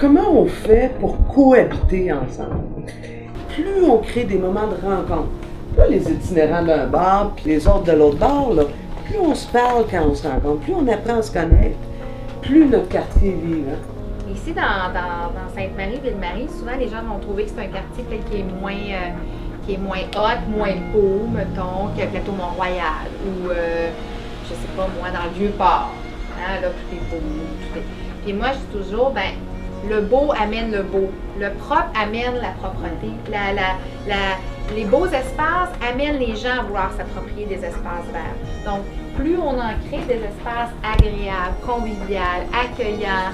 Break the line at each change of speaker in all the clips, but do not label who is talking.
Comment on fait pour cohabiter ensemble? Plus on crée des moments de rencontre, pas les itinérants d'un bar puis les autres de l'autre bar, là, plus on se parle quand on se rencontre, plus on apprend à se connaître, plus notre quartier est vivant.
Ici, dans Sainte-Marie, Ville-Marie, souvent les gens vont trouver que c'est un quartier peut-être qui est moins hot, moins beau, mettons, que Plateau-Mont-Royal ou, je sais pas moi, dans le Vieux-Port. Hein, là, tout est beau, tout est... Puis moi, je dis toujours, ben, le beau amène le beau. Le propre amène la propreté. Les beaux espaces amènent les gens à vouloir s'approprier des espaces verts. Donc, plus on en crée des espaces agréables, conviviaux, accueillants,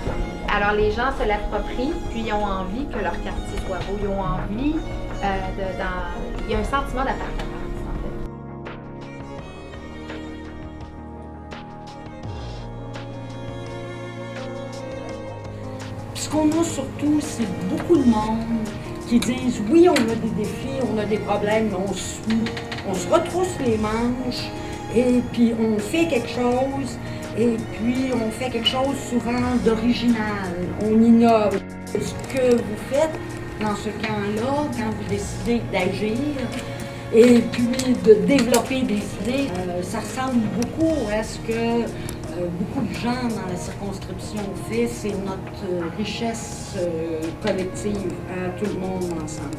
alors les gens se l'approprient, puis ils ont envie que leur quartier soit beau. Ils ont envie il y a un sentiment d'appartenance, en fait.
Ce qu'on a surtout, c'est beaucoup de monde qui disent oui, on a des défis, on a des problèmes, mais on se retrousse les manches et puis on fait quelque chose et puis on fait quelque chose souvent d'original, on innove. Ce que vous faites dans ce camp-là, quand vous décidez d'agir et puis de développer des idées, ça ressemble beaucoup à ce que beaucoup de gens dans la circonscription ont fait, c'est notre richesse collective à tout le monde ensemble.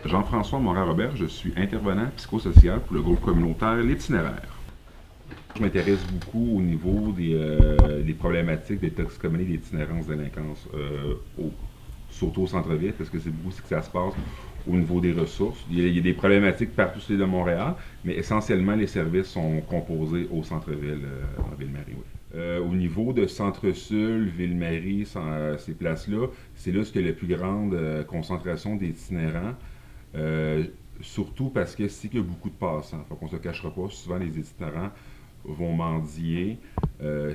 Jean-François Morin-Robert, je suis intervenant psychosocial pour le groupe communautaire L'Itinéraire. Je m'intéresse beaucoup au niveau des problématiques de toxicomanie, d'itinérance, délinquance, surtout au centre-ville, parce que c'est beaucoup ce que ça se passe au niveau des ressources. Il y a des problématiques partout sur l'île de Montréal, mais essentiellement, les services sont composés au centre-ville, en Ville-Marie. Oui. Au niveau de Centre-Sul, Ville-Marie, ces places-là, c'est là où il y a la plus grande concentration d'itinérants. Surtout parce que c'est qu'il y a beaucoup de passants. Faut qu'on se cachera pas, souvent les itinérants vont mendier.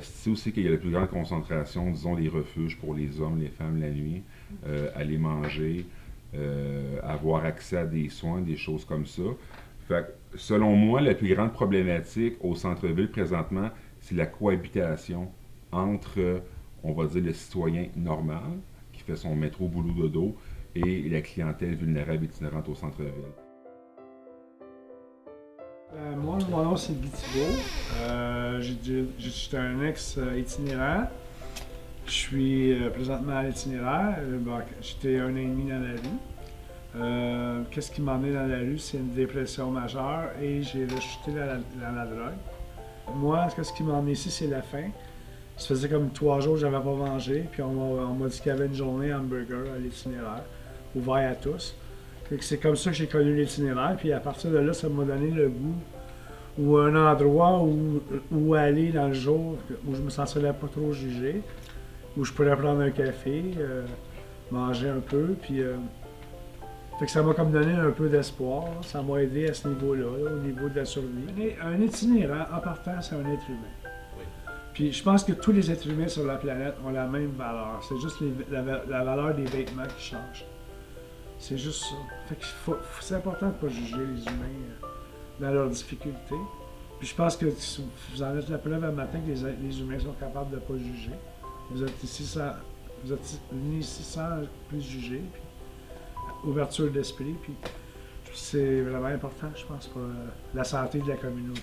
C'est aussi qu'il y a la plus grande concentration, disons, les refuges pour les hommes, les femmes la nuit, aller manger, avoir accès à des soins, des choses comme ça. Fait que, selon moi, la plus grande problématique au centre-ville présentement, c'est la cohabitation entre, on va dire, le citoyen normal, qui fait son métro boulot dodo, et la clientèle vulnérable itinérante au centre-ville.
Moi, mon nom c'est Guy Thibault. Je suis un ex-itinérant. Je suis présentement à l'itinéraire. J'étais 1 an et demi dans la rue. Qu'est-ce qui m'a emmené dans la rue? C'est une dépression majeure et j'ai rechuté dans la drogue. Moi, ce qui m'a emmené ici, c'est la faim. Ça faisait comme 3 jours que je n'avais pas mangé, puis on m'a dit qu'il y avait une journée hamburger à l'itinéraire, ouvert à tous. C'est comme ça que j'ai connu l'itinéraire, puis à partir de là, ça m'a donné le goût ou un endroit où aller dans le jour, où je me sentirais pas trop jugé, où je pourrais prendre un café, manger un peu, puis fait que ça m'a comme donné un peu d'espoir, ça m'a aidé à ce niveau-là, au niveau de la survie. Un itinérant, en partant, c'est un être humain. Puis je pense que tous les êtres humains sur la planète ont la même valeur, c'est juste la valeur des vêtements qui change. C'est juste ça. Fait que c'est important de ne pas juger les humains dans leurs difficultés. Puis je pense que vous en êtes la preuve un matin que les humains sont capables de ne pas juger. Vous êtes venus ici sans plus juger, puis ouverture d'esprit, puis c'est vraiment important, je pense, pour la santé de la communauté.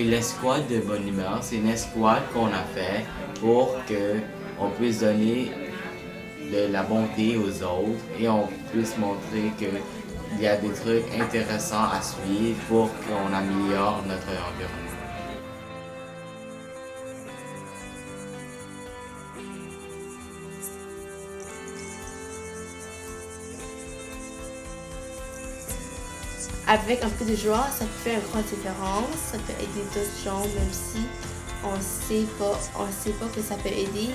Puis l'escouade de bonne humeur, c'est une escouade qu'on a fait pour qu'on puisse donner de la bonté aux autres et on puisse montrer qu'il y a des trucs intéressants à suivre pour qu'on améliore notre environnement.
Avec un peu de joie, ça peut faire une grande différence, ça peut aider d'autres gens, même si on sait pas que ça peut aider.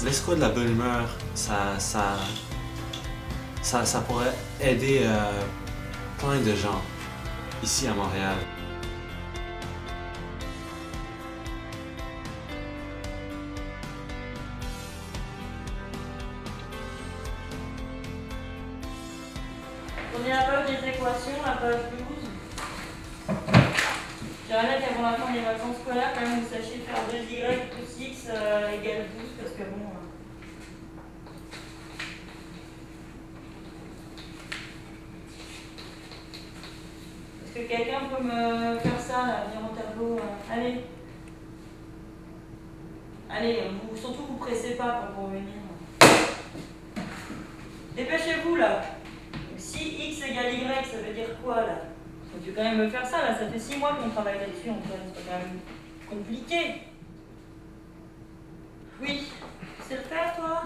L'escouade de la bonne humeur, ça pourrait aider plein de gens ici à Montréal.
Prenez la page des équations, la page 12. J'aimerais bien qu'avant la fin des vacances scolaires, quand même, vous sachiez faire 2y plus x égale 12, parce que bon... Est-ce que quelqu'un peut me faire ça, là, venir au tableau Allez. Allez, surtout vous pressez pas pour venir. Dépêchez-vous, là. Si x égale y, ça veut dire quoi là? Tu veux quand même me faire ça là, ça fait 6 mois qu'on travaille là-dessus, c'est quand même compliqué. Oui, tu sais le faire toi?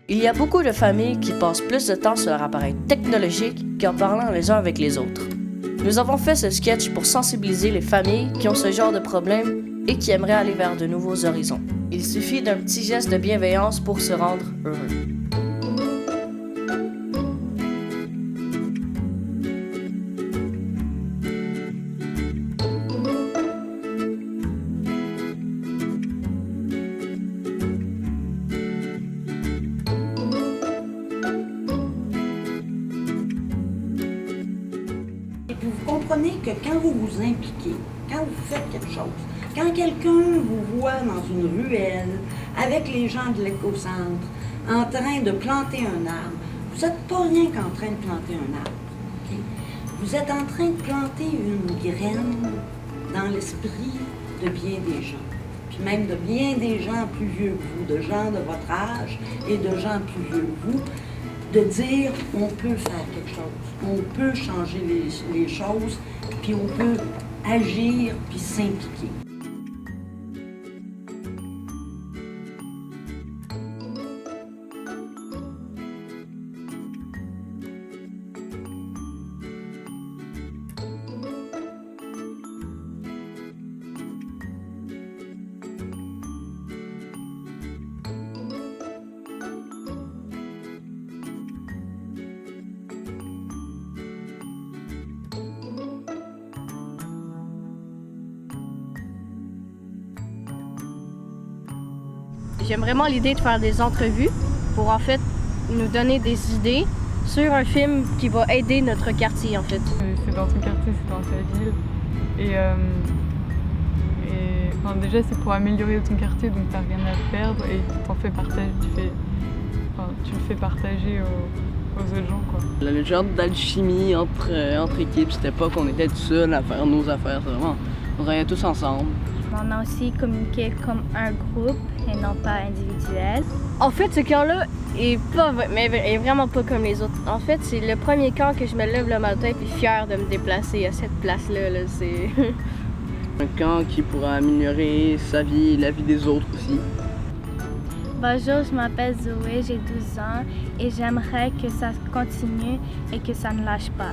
Il y a beaucoup de familles qui passent plus de temps sur leur appareil technologique qu'en parlant les uns avec les autres. Nous avons fait ce sketch pour sensibiliser les familles qui ont ce genre de problème et qui aimeraient aller vers de nouveaux horizons. Il suffit d'un petit geste de bienveillance pour se rendre heureux.
Vous comprenez que quand vous vous impliquez, quand vous faites quelque chose, quand quelqu'un vous voit dans une ruelle avec les gens de l'éco-centre en train de planter un arbre, vous n'êtes pas rien qu'en train de planter un arbre. Okay? Vous êtes en train de planter une graine dans l'esprit de bien des gens, puis même de bien des gens plus vieux que vous, de gens de votre âge et de gens plus vieux que vous, de dire on peut faire quelque chose, on peut changer les choses, puis on peut agir puis s'impliquer.
J'aime vraiment l'idée de faire des entrevues pour en fait nous donner des idées sur un film qui va aider notre quartier en fait.
C'est dans ton quartier, c'est dans ta ville. Et enfin, déjà c'est pour améliorer ton quartier, donc t'as rien à perdre et t'en fais partager, tu le fais partager aux autres gens quoi.
Le genre d'alchimie entre équipes, c'était pas qu'on était tout seul à faire nos affaires, c'est vraiment on travaillait tous ensemble.
On a aussi communiqué comme un groupe et non pas individuel.
En fait, ce camp-là est vraiment pas comme les autres. En fait, c'est le premier camp que je me lève le matin et fière de me déplacer à cette place-là. Là, c'est
un camp qui pourra améliorer sa vie et la vie des autres aussi.
Bonjour, je m'appelle Zoé, j'ai 12 ans et j'aimerais que ça continue et que ça ne lâche pas.